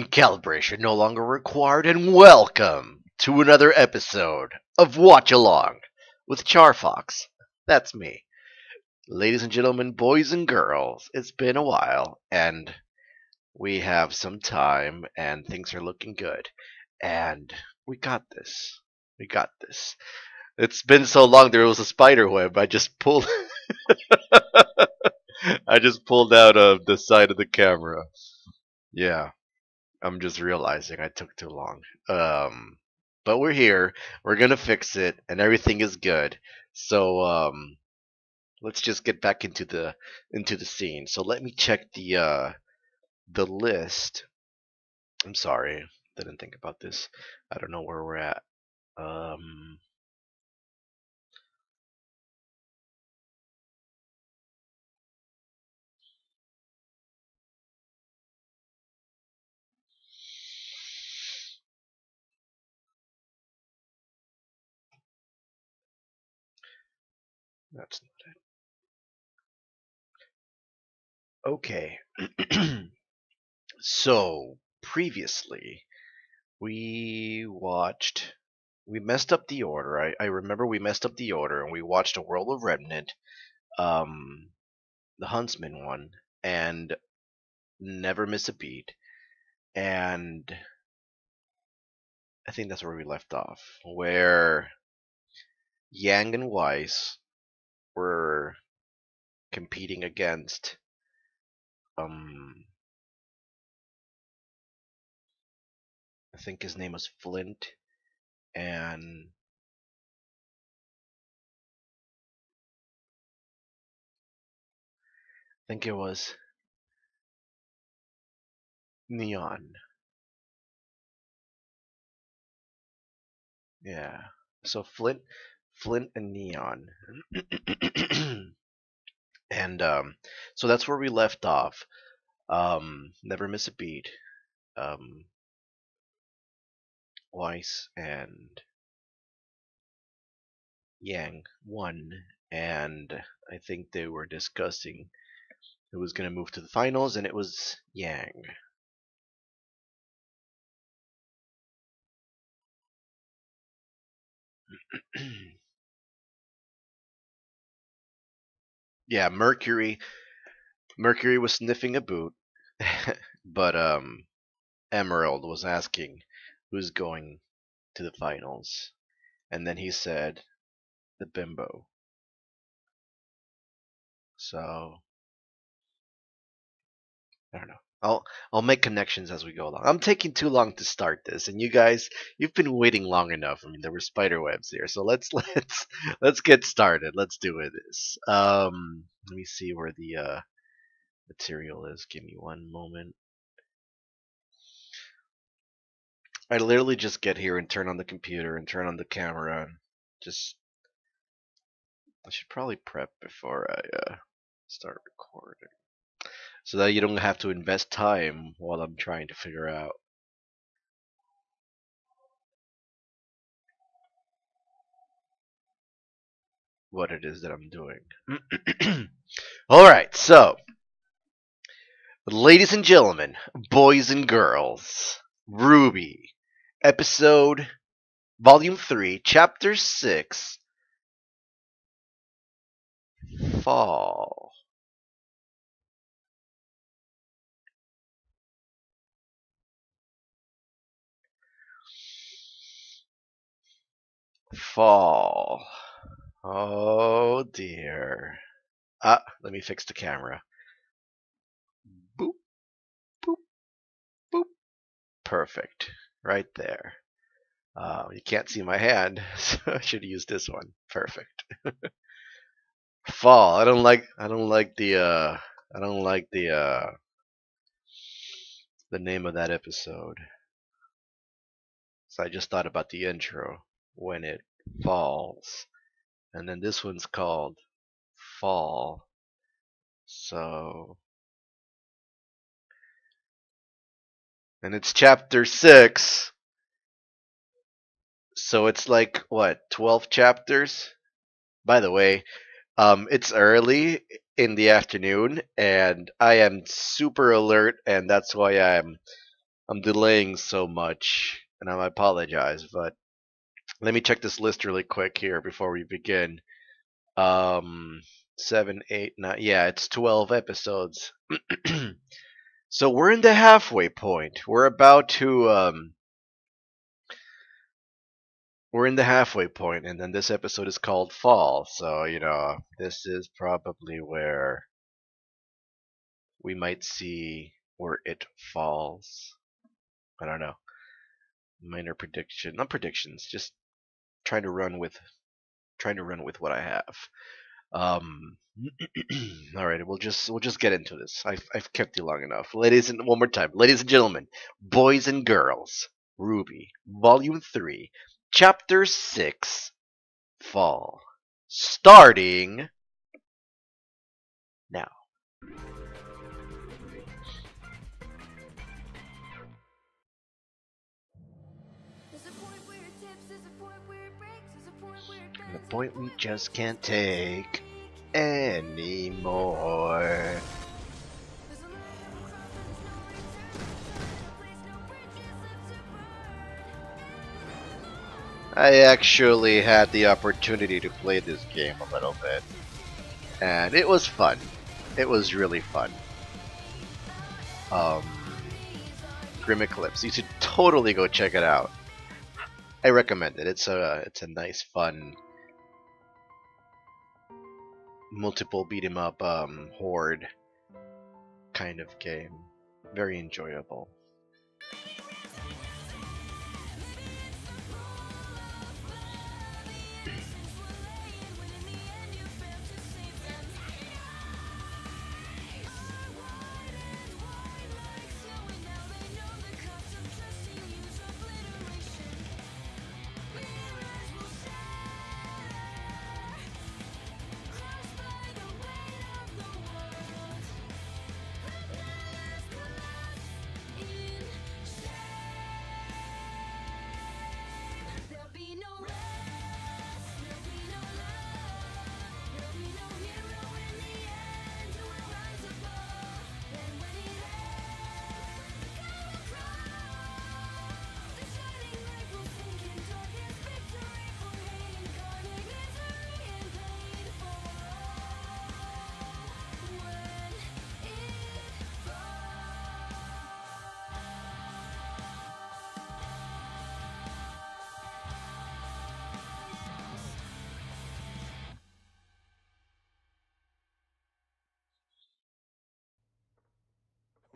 Calibration no longer required, and welcome to another episode of Watch Along with CharFox. That's me. Ladies and gentlemen, boys and girls, it's been a while, and we have some time, and things are looking good. And we got this. We got this. It's been so long, there was a spider web. I just pulled out of the side of the camera. Yeah. I'm just realizing I took too long. But we're here. We're gonna fix it, and everything is good. So let's just get back into the scene. So let me check the list. I'm sorry, didn't think about this. I don't know where we're at. Um, that's okay. So previously we messed up the order. I remember we messed up the order and we watched a World of Remnant, um the Huntsman one, and Never Miss a Beat, and I think that's where we left off, where Yang and Weiss were competing against um I think his name was Flint, and I think it was Neon. Yeah. So Flint and Neon. And so that's where we left off. Never Miss a Beat. Um Weiss and Yang won, and I think they were discussing who was going to move to the finals, and it was Yang. Yeah, Mercury was sniffing a boot, but Emerald was asking who's going to the finals, and then he said the bimbo. So I don't know. I'll make connections as we go along. I'm taking too long to start this, and you guys, you've been waiting long enough. I mean, there were spider webs here, so let's get started. Let's do this. Let me see where the material is. Give me one moment. I literally just get here and turn on the computer and turn on the camera. And just I should probably prep before I start recording, so that you don't have to invest time while I'm trying to figure out what it is that I'm doing. All right, so ladies and gentlemen, boys and girls, RWBY, episode volume 3, chapter 6, fall. Fall. Oh dear. Let me fix the camera. Boop, boop, boop. Perfect. Right there. You can't see my hand, so I should use this one. Perfect. Fall. I don't like the name of that episode. So I just thought about the intro when it falls. And then this one's called Fall. So and it's chapter 6. So it's like what, 12 chapters? By the way, it's early in the afternoon and I am super alert, and that's why I'm I'm delaying so much, and I apologize, but let me check this list really quick here before we begin. Um, 7, 8, 9. Yeah, it's 12 episodes. So we're in the halfway point. We're in the halfway point, and then this episode is called Fall. So this is probably where we might see where it falls. I don't know. Minor prediction, not predictions, just trying to run with what I have. Um, all right, we'll just get into this. I've kept you long enough, ladies and one more time, ladies and gentlemen, boys and girls. RWBY, Volume 3, Chapter 6, Fall, starting now. The point we just can't take anymore. I actually had the opportunity to play this game a little bit, and it was fun. It was really fun. Um, Grim Eclipse. You should totally go check it out. I recommend it. It's a nice, fun, multiple beat 'em up horde kind of game. Very enjoyable.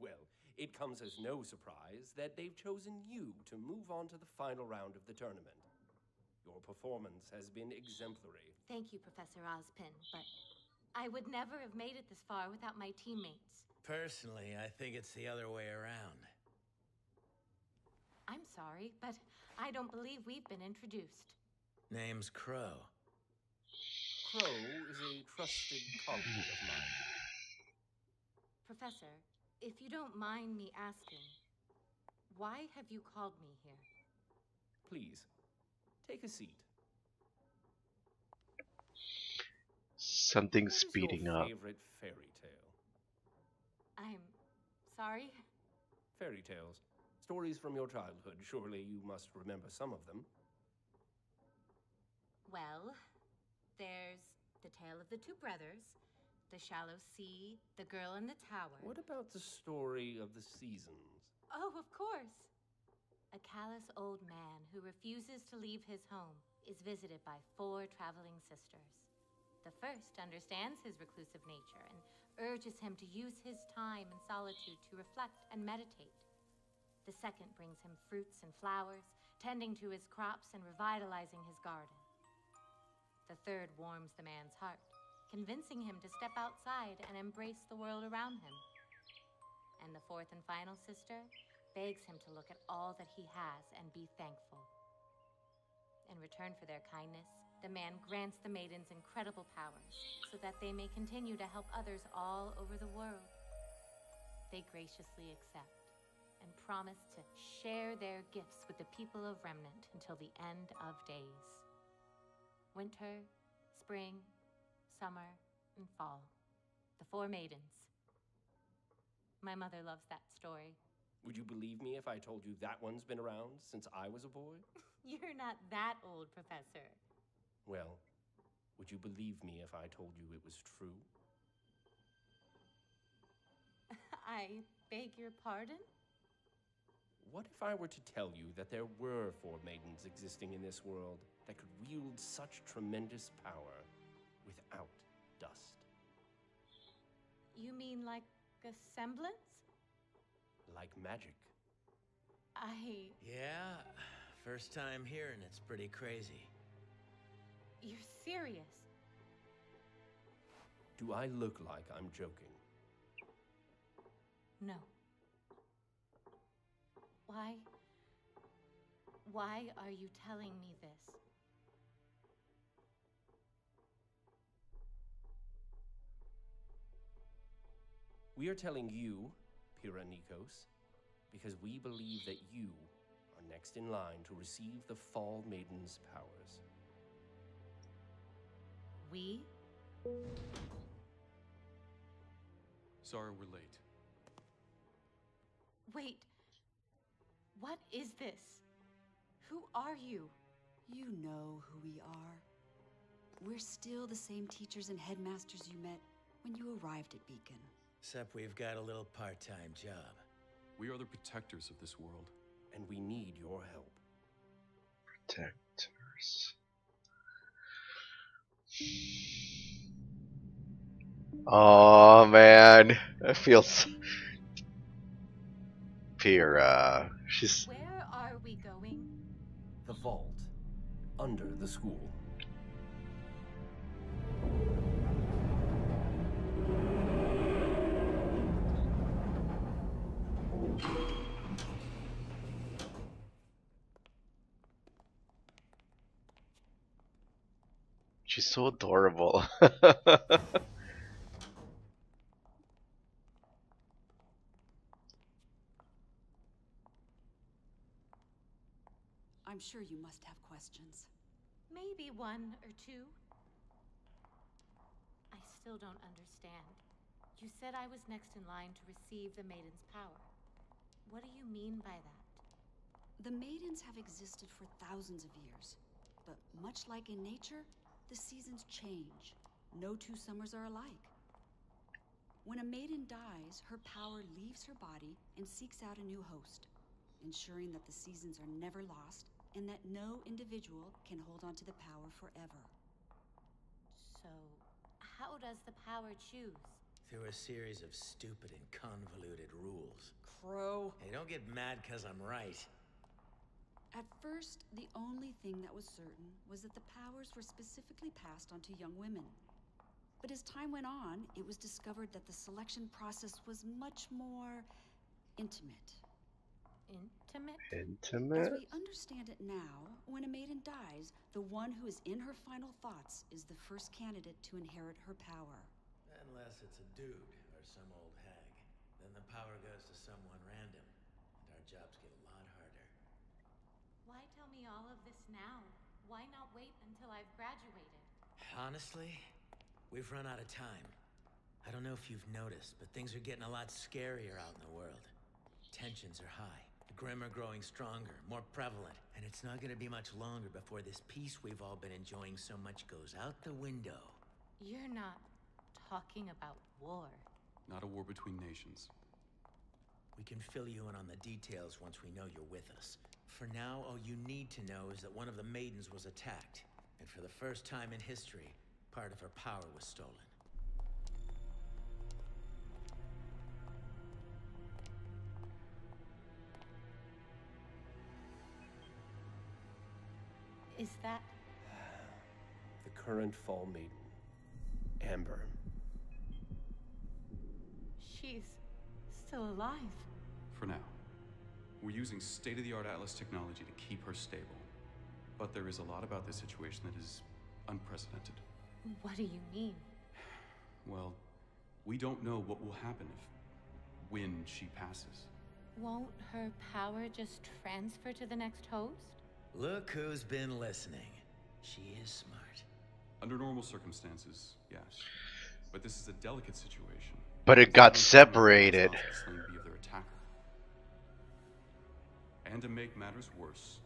Well, it comes as no surprise that they've chosen you to move on to the final round of the tournament. Your performance has been exemplary. Thank you, Professor Ozpin, but I would never have made it this far without my teammates. Personally, I think it's the other way around. I'm sorry, but I don't believe we've been introduced. Name's Crow. Crow is a trusted colleague of mine. Professor, if you don't mind me asking, why have you called me here? Please, take a seat. Something's What is speeding your up. favorite fairy tale? I'm sorry? Fairy tales. Stories from your childhood. Surely you must remember some of them. Well, there's The Tale of the Two Brothers, The Shallow Sea, The Girl in the Tower. What about the story of the seasons? Oh, of course! A callous old man who refuses to leave his home is visited by 4 traveling sisters. The first understands his reclusive nature and urges him to use his time in solitude to reflect and meditate. The second brings him fruits and flowers, tending to his crops and revitalizing his garden. The third warms the man's heart, convincing him to step outside and embrace the world around him. And the fourth and final sister begs him to look at all that he has and be thankful. In return for their kindness, the man grants the maidens incredible powers so that they may continue to help others all over the world. They graciously accept and promise to share their gifts with the people of Remnant until the end of days. Winter, spring, summer, and fall. The 4 maidens. My mother loves that story. Would you believe me if I told you that one's been around since I was a boy? You're not that old, Professor. Well, would you believe me if I told you it was true? I beg your pardon? What if I were to tell you that there were 4 maidens existing in this world that could wield such tremendous power without dust? You mean like a semblance? Like magic. Yeah, first time hearing it's pretty crazy. You're serious? Do I look like I'm joking? No. Why are you telling me this? We are telling you, Pyrrha Nikos, because we believe that you are next in line to receive the Fall Maiden's powers. We? Sorry we're late. Wait. What is this? Who are you? You know who we are. We're still the same teachers and headmasters you met when you arrived at Beacon. Except we've got a little part-time job. We are the protectors of this world. And we need your help. Protectors. Oh man, I feel Pyrrha. She's Where are we going? The vault, under the school. she's so adorable. I'm sure you must have questions. Maybe one or two. I still don't understand. You said I was next in line to receive the maiden's power. What do you mean by that? The maidens have existed for thousands of years, but much like in nature, the seasons change. No 2 summers are alike. When a maiden dies, her power leaves her body and seeks out a new host, ensuring that the seasons are never lost and that no individual can hold on to the power forever. So, how does the power choose? Through a series of stupid and convoluted rules. Crow. Hey, don't get mad 'cause I'm right. At first, the only thing that was certain was that the powers were specifically passed on to young women. But as time went on, it was discovered that the selection process was much more intimate. Intimate? As Intimate? we understand it now, when a maiden dies, the one who is in her final thoughts is the first candidate to inherit her power. Unless it's a dude or some old hag. Then the power goes to someone random, and our jobs get a lot harder. Why tell me all of this now? Why not wait until I've graduated? Honestly, we've run out of time. I don't know if you've noticed, but things are getting a lot scarier out in the world. Tensions are high. The Grim are growing stronger, more prevalent, and it's not gonna be much longer before this peace we've all been enjoying so much goes out the window. You're not talking about war. Not a war between nations. We can fill you in on the details once we know you're with us. For now, all you need to know is that one of the maidens was attacked, and for the first time in history, part of her power was stolen. Is that... The current Fall Maiden, Amber. she's still alive? For now. We're using state-of-the-art Atlas technology to keep her stable. But there is a lot about this situation that is unprecedented. What do you mean? Well, we don't know what will happen when she passes. Won't her power just transfer to the next host? Look who's been listening. She is smart. Under normal circumstances, yes. But this is a delicate situation. But it got separated. Be of their attacker. And to make matters worse,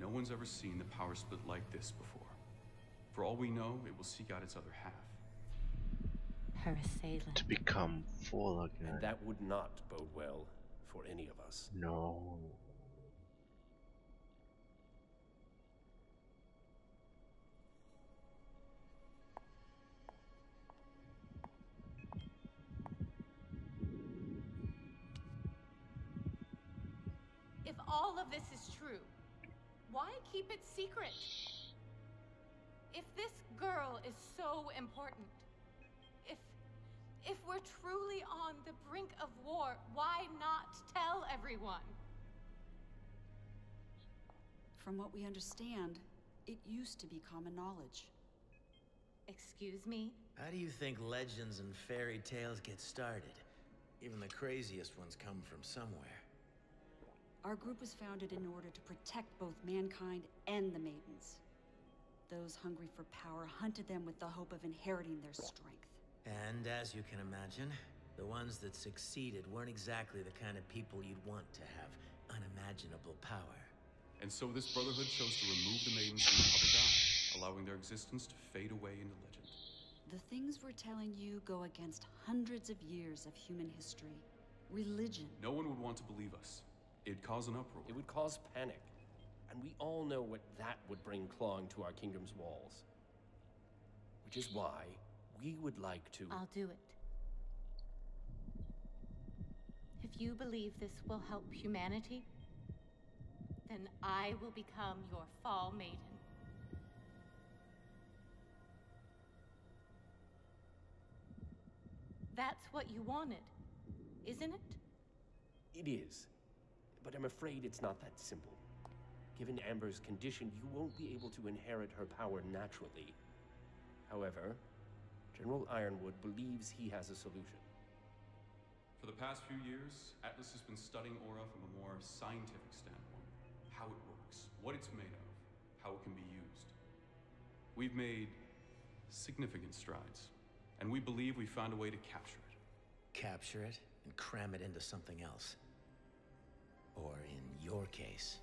no one's ever seen the power split like this before. For all we know, it will seek out its other half. Her assailant. To become full again. And that would not bode well for any of us. No. If all of this is true, why keep it secret? If this girl is so important, if we're truly on the brink of war, why not tell everyone? From what we understand, it used to be common knowledge. Excuse me? How do you think legends and fairy tales get started? Even the craziest ones come from somewhere. Our group was founded in order to protect both mankind and the maidens. Those hungry for power hunted them with the hope of inheriting their strength. And as you can imagine, the ones that succeeded weren't exactly the kind of people you'd want to have unimaginable power. And so this brotherhood chose to remove the maidens from the public eye, allowing their existence to fade away into legend. The things we're telling you go against hundreds of years of human history. Religion. No one would want to believe us. It'd cause an uproar. It would cause panic. And we all know what that would bring clawing to our kingdom's walls. Which is why we would like to... I'll do it. If you believe this will help humanity, then I will become your fall maiden. That's what you wanted, isn't it? It is. But I'm afraid it's not that simple. Given Amber's condition, you won't be able to inherit her power naturally. However, General Ironwood believes he has a solution. For the past few years, Atlas has been studying aura from a more scientific standpoint. How it works, what it's made of, how it can be used. We've made significant strides, and we believe we found a way to capture it. Capture it and cram it into something else. Or in your case...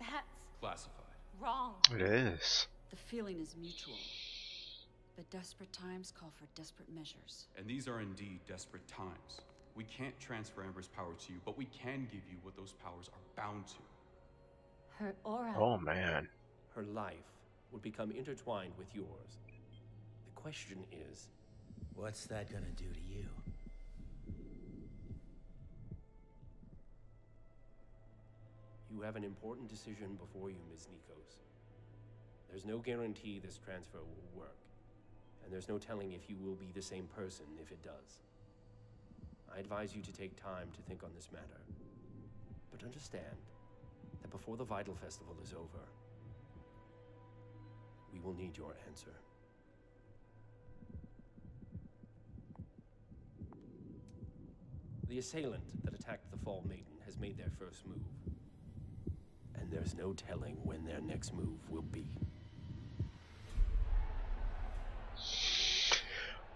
That's Classified. wrong. It is. The feeling is mutual. But desperate times call for desperate measures. And these are indeed desperate times. We can't transfer Amber's power to you, but we can give you what those powers are bound to. Her aura. Oh man. Her life would become intertwined with yours. The question is... What's that gonna do to you? You have an important decision before you, Ms. Nikos. There's no guarantee this transfer will work, and there's no telling if you will be the same person if it does. I advise you to take time to think on this matter, but understand that before the Vital Festival is over, we will need your answer. The assailant that attacked the Fall Maiden has made their first move. And there's no telling when their next move will be.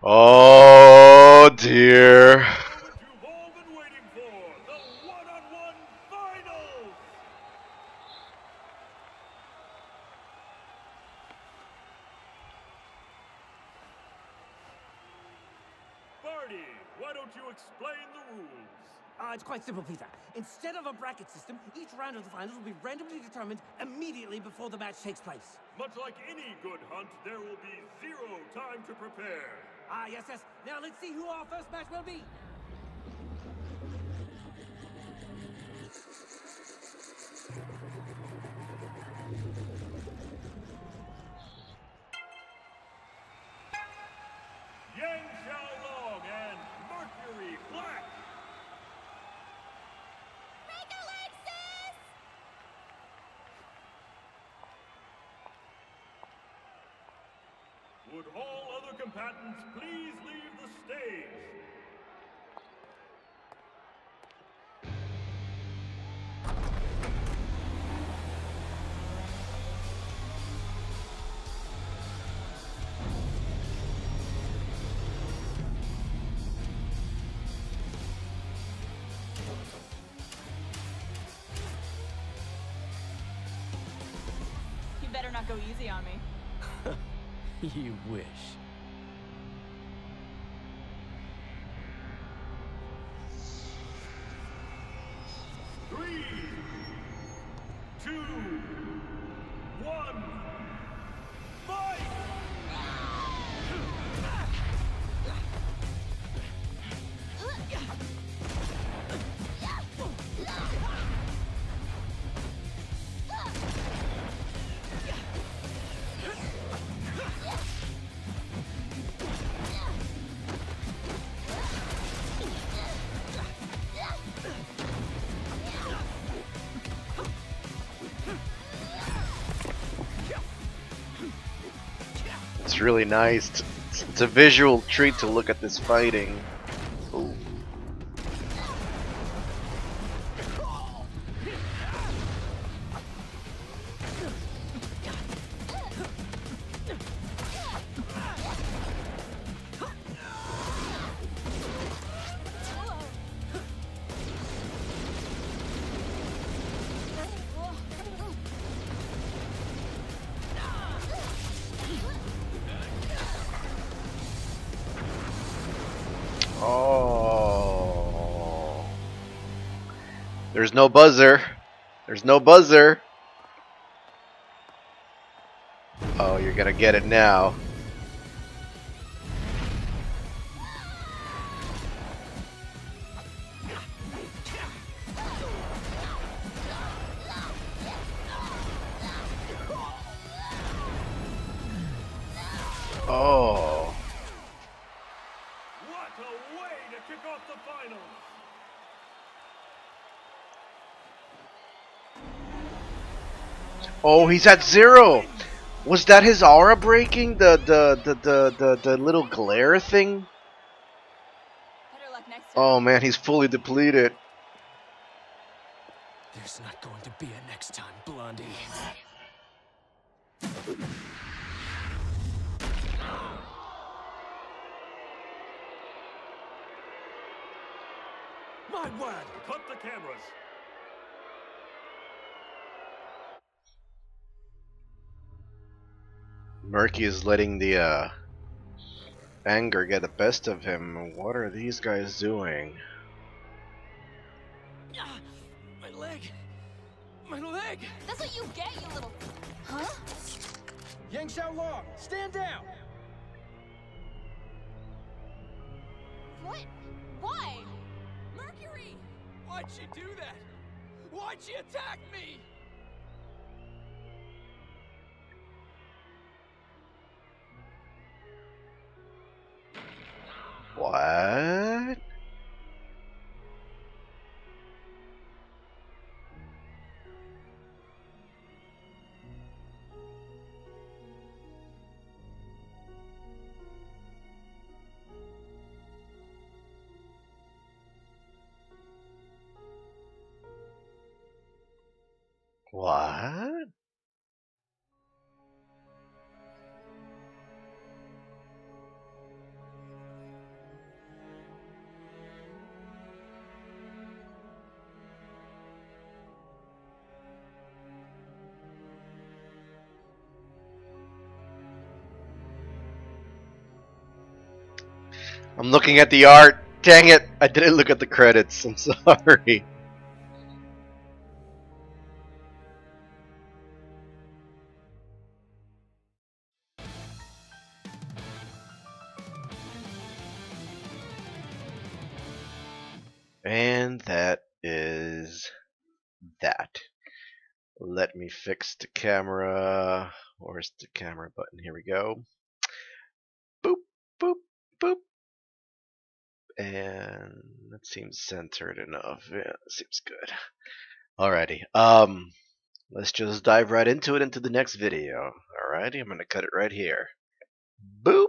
Oh dear. What you've all been waiting for, the one-on-one finals! Barney, why don't you explain the rules? It's quite simple, Peter. Instead of a bracket system, each round of the finals will be randomly determined immediately before the match takes place. Much like any good hunt, there will be 0 time to prepare. Yes. Now let's see who our first match will be. Yang Xiaolong and Mercury Black. Would all other combatants please leave the stage? not go easy on me. You wish. 3, 2, 1, fight! It's really nice. It's a visual treat to look at this fighting. Ooh. Oh. There's no buzzer. There's no buzzer. Oh, you're gonna get it now. Oh. What a way to kick off the finals! Oh, he's at 0. Was that his aura breaking? The little glare thing? Better luck next time. Oh man, he's fully depleted. There's not going to be a next time, Blondie. My word! Cut the cameras! Murky is letting the anger get the best of him. What are these guys doing? My leg! My leg! That's what you get, you little... Huh? Yang Xiaolong, stand down! What? Why? Mercury! Why'd she do that? Why'd she attack me? What? What? I'm looking at the art. Dang it! I didn't look at the credits. I'm sorry. And that is that. Let me fix the camera. Where's the camera button? Here we go. Boop, boop, boop. And that seems centered enough. Yeah, seems good. Alrighty. Let's just dive right into it into the next video. Alrighty, I'm gonna cut it right here. Boop.